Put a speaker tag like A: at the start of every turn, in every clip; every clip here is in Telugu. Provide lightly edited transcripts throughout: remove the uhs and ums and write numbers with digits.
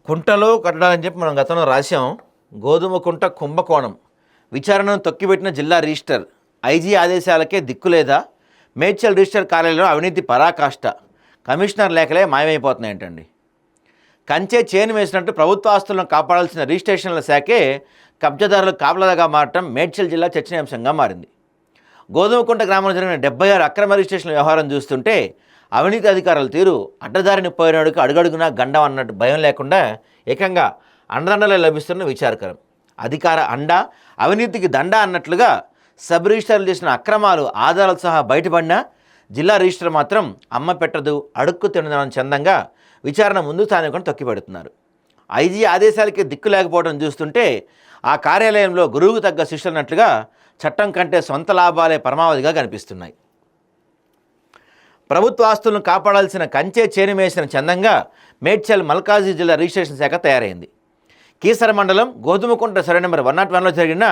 A: కుంటలో కట్టడాలని చెప్పి మనం గతంలో రాశాం. గోధుమ కుంట కుంభకోణం విచారణను తొక్కిపెట్టిన జిల్లా రిజిస్టర్. ఐజీ ఆదేశాలకే దిక్కులేదా? మేడ్చల్ రిజిస్టర్ కార్యాలయంలో అవినీతి పరాకాష్ట. కమిషనర్ లేఖలే మాయమైపోతున్నాయంటండి. కంచే చేను వేసినట్టు ప్రభుత్వ ఆస్తులను కాపాడాల్సిన రిజిస్ట్రేషన్ల శాఖే కబ్జాదారులకు కాపలాగా మారటం మేడ్చల్ జిల్లా చర్చనీయాంశంగా మారింది. గోధుమకుంట గ్రామంలో జరిగిన 76 అక్రమ రిజిస్ట్రేషన్ల వ్యవహారం చూస్తుంటే అవినీతి అధికారుల తీరు అడ్డదారిని పోయినాడుకు అడుగడుగునా గండం అన్నట్టు భయం లేకుండా ఏకంగా అండదండలే లభిస్తున్న విచారకరం. అధికార అండ, అవినీతికి దండ అన్నట్లుగా సబ్ రిజిస్టర్లు చేసిన అక్రమాలు ఆధారాలు సహా బయటపడినా జిల్లా రిజిస్టర్ మాత్రం అమ్మ పెట్టదు, అడుక్కు తినడం చందంగా విచారణ ముందు తానుకొని తొక్కిపెడుతున్నారు. ఐజీ ఆదేశాలకి దిక్కు లేకపోవడం చూస్తుంటే ఆ కార్యాలయంలో గురువుకు తగ్గ శిష్యులన్నట్లుగా చట్టం కంటే సొంత లాభాలే పరమావధిగా కనిపిస్తున్నాయి. ప్రభుత్వ ఆస్తులను కాపాడాల్సిన కంచే చేనుమేసిన చందంగా మేడ్చల్ మల్కాజీ జిల్లా రిజిస్ట్రేషన్ శాఖ తయారైంది. కీసర మండలం గోధుమకుంట సర్వే నెంబర్ 101లో జరిగిన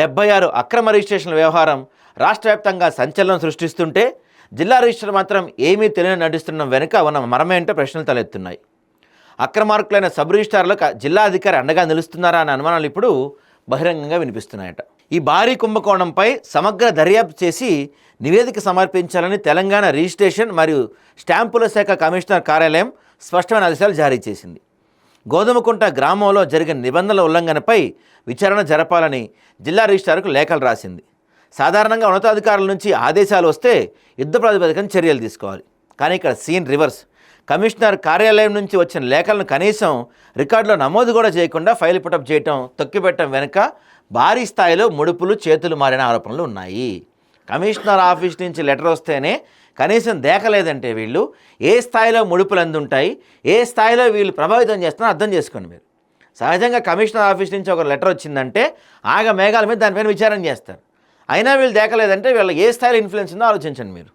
A: 76 అక్రమ రిజిస్ట్రేషన్ల వ్యవహారం రాష్ట్ర వ్యాప్తంగా సంచలనం సృష్టిస్తుంటే జిల్లా రిజిస్టర్ మాత్రం ఏమీ తెలియని నటిస్తున్న వెనుక ఉన్న మరమేంటో ప్రశ్నలు తలెత్తున్నాయి. అక్రమార్కులైన సబ్ రిజిస్టార్లకు జిల్లా అధికారి అండగా నిలుస్తున్నారా అనే అనుమానాలు ఇప్పుడు బహిరంగంగా వినిపిస్తున్నాయట. ఈ భారీ కుంభకోణంపై సమగ్ర దర్యాప్తు చేసి నివేదిక సమర్పించాలని తెలంగాణ రిజిస్ట్రేషన్ మరియు స్టాంపుల శాఖ కమిషనర్ కార్యాలయం స్పష్టమైన ఆదేశాలు జారీ చేసింది. గోధుమకుంట గ్రామంలో జరిగిన నిబంధనల ఉల్లంఘనపై విచారణ జరపాలని జిల్లా రిజిస్ట్రార్కు లేఖలు రాసింది. సాధారణంగా ఉన్నతాధికారుల నుంచి ఆదేశాలు వస్తే యుద్ధ ప్రాతిపదికన చర్యలు తీసుకోవాలి. కానీ ఇక్కడ సీన్ రివర్స్. కమిషనర్ కార్యాలయం నుంచి వచ్చిన లేఖలను కనీసం రికార్డులో నమోదు కూడా చేయకుండా ఫైల్ పుటప్ చేయటం, తొక్కిపెట్టడం వెనుక భారీ స్థాయిలో ముడుపులు చేతులు మారిన ఆరోపణలు ఉన్నాయి. కమిషనర్ ఆఫీస్ నుంచి లెటర్ వస్తేనే కనీసం దేకలేదంటే వీళ్ళు ఏ స్థాయిలో ముడుపులు అందుంటాయి, ఏ స్థాయిలో వీళ్ళు ప్రభావితం చేస్తున్నారో అర్థం చేసుకోండి మీరు. సహజంగా కమిషనర్ ఆఫీస్ నుంచి ఒక లెటర్ వచ్చిందంటే ఆగ మేఘాల మీద దానిపైన విచారణ చేస్తారు. అయినా వీళ్ళు దేకలేదంటే వీళ్ళ ఏ స్థాయిలో ఇన్ఫ్లుయెన్స్ ఉందో ఆలోచించండి మీరు.